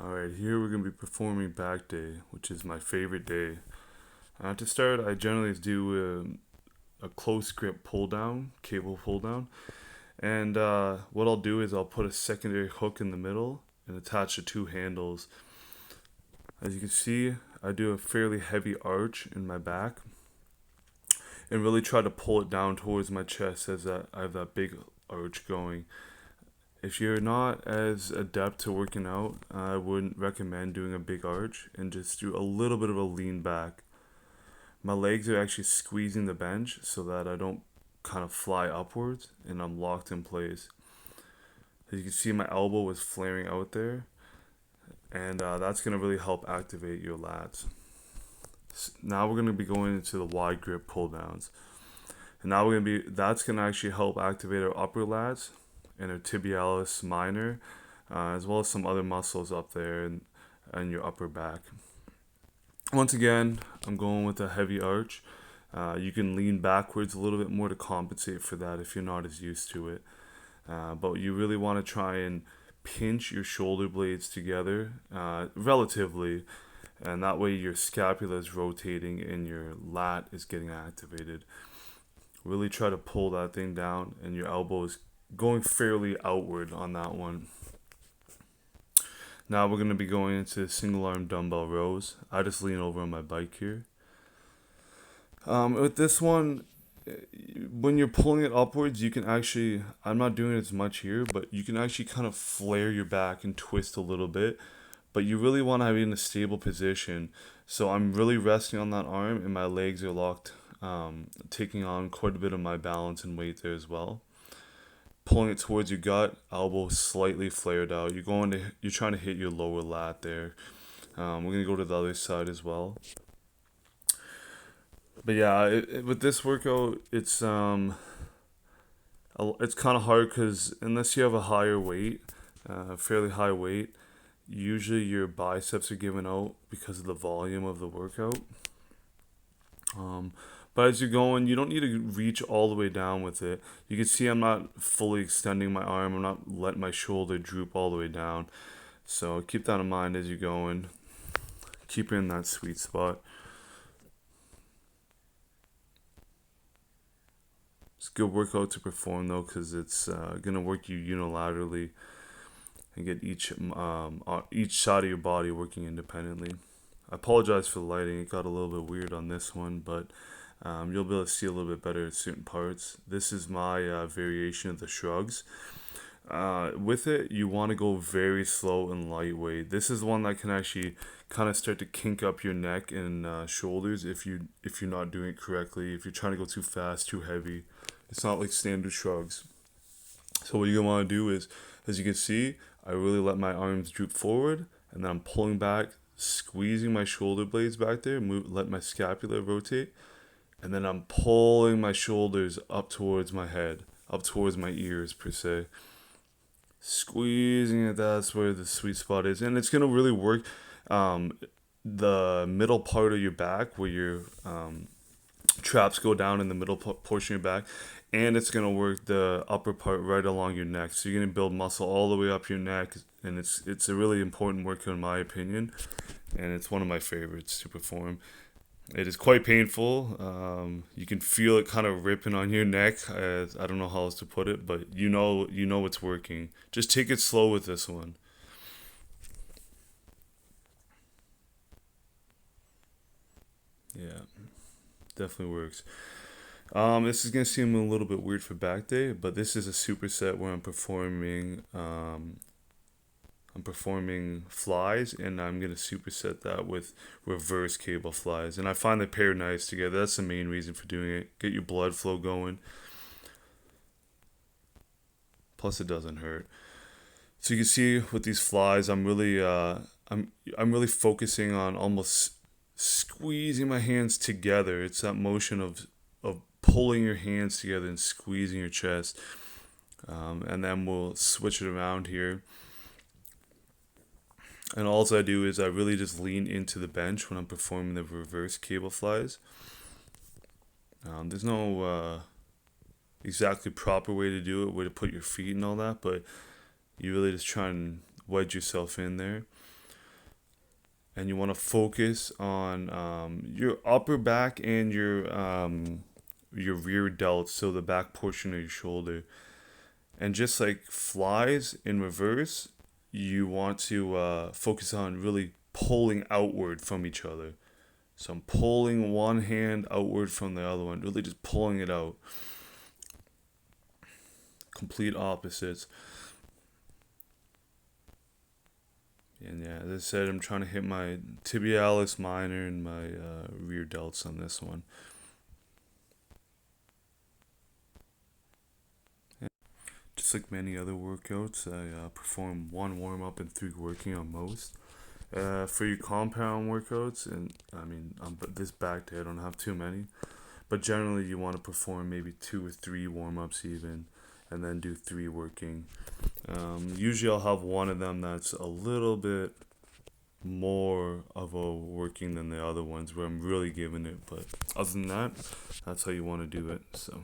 Alright, here we're going to be performing back day, which is my favorite day. To start, I generally do a close grip pull down, cable pull down. And what I'll do is I'll put a secondary hook in the middle and attach the two handles. As you can see, I do a fairly heavy arch in my back and really try to pull it down towards my chest as I have that big arch going. If you're not as adept to working out, I wouldn't recommend doing a big arch and just do a little bit of a lean back. My legs are actually squeezing the bench so that I don't kind of fly upwards and I'm locked in place. As you can see, my elbow was flaring out there, and that's going to really help activate your lats. Now we're going to be going into the wide grip pull downs. And now that's going to actually help activate our upper lats and our tibialis minor, as well as some other muscles up there and your upper back. Once again, I'm going with a heavy arch. You can lean backwards a little bit more to compensate for that if you're not as used to it. But you really want to try and pinch your shoulder blades together relatively, and that way your scapula is rotating and your lat is getting activated. Really try to pull that thing down, and your elbow is going fairly outward on that one. Now we're going to be going into single arm dumbbell rows. I just lean over on my bike here. With this one, when you're pulling it upwards, you can actually, I'm not doing it as much here, but you can actually kind of flare your back and twist a little bit. But you really want to be in a stable position. So I'm really resting on that arm and my legs are locked, taking on quite a bit of my balance and weight there as well. Pulling it towards your gut, elbow slightly flared out. You're trying to hit your lower lat there. We're gonna go to the other side as well. But yeah, with this workout, it's kind of hard because unless you have a higher weight, fairly high weight, usually your biceps are given out because of the volume of the workout. But as you're going, you don't need to reach all the way down with it. You can see I'm not fully extending my arm. I'm not letting my shoulder droop all the way down. So keep that in mind as you're going. Keep it in that sweet spot. It's a good workout to perform though, because it's gonna work you unilaterally and get each side of your body working independently. I apologize for the lighting. It got a little bit weird on this one, but you'll be able to see a little bit better at certain parts. This is my variation of the shrugs. With it, you want to go very slow and lightweight. This is one that can actually kind of start to kink up your neck and shoulders if you're not doing it correctly. If you're trying to go too fast, too heavy, it's not like standard shrugs. So what you're gonna want to do is, as you can see, I really let my arms droop forward, and then I'm pulling back, squeezing my shoulder blades back there, let my scapula rotate, and then I'm pulling my shoulders up towards my head, up towards my ears per se. Squeezing it, that's where the sweet spot is. And it's going to really work the middle part of your back where your traps go down in the middle portion of your back. And it's going to work the upper part right along your neck. So you're going to build muscle all the way up your neck. And it's a really important workout in my opinion. And it's one of my favorites to perform. It is quite painful. You can feel it kind of ripping on your neck. I don't know how else to put it, but you know it's working. Just take it slow with this one. Yeah, definitely works. This is gonna seem a little bit weird for back day, but this is a superset where I'm performing flies, and I'm going to superset that with reverse cable flies. And I find they pair nice together. That's the main reason for doing it. Get your blood flow going. Plus, it doesn't hurt. So you can see with these flies, I'm really focusing on almost squeezing my hands together. It's that motion of pulling your hands together and squeezing your chest. And then we'll switch it around here. And all I do is I really just lean into the bench when I'm performing the reverse cable flies. There's no exactly proper way to do it, put your feet and all that, but you really just try and wedge yourself in there. and you want to focus on your upper back and your rear delts, so the back portion of your shoulder. And just like flies in reverse, you want to focus on really pulling outward from each other. So I'm pulling one hand outward from the other one, really just pulling it out. Complete opposites. And yeah, as I said, I'm trying to hit my tibialis minor and my rear delts on this one. Just like many other workouts, I perform one warm up and three working on most. For your compound workouts, and I mean, but this back day I don't have too many, but generally you want to perform maybe two or three warm ups even, and then do three working. Usually I'll have one of them that's a little bit more of a working than the other ones where I'm really giving it, but other than that, that's how you want to do it. So.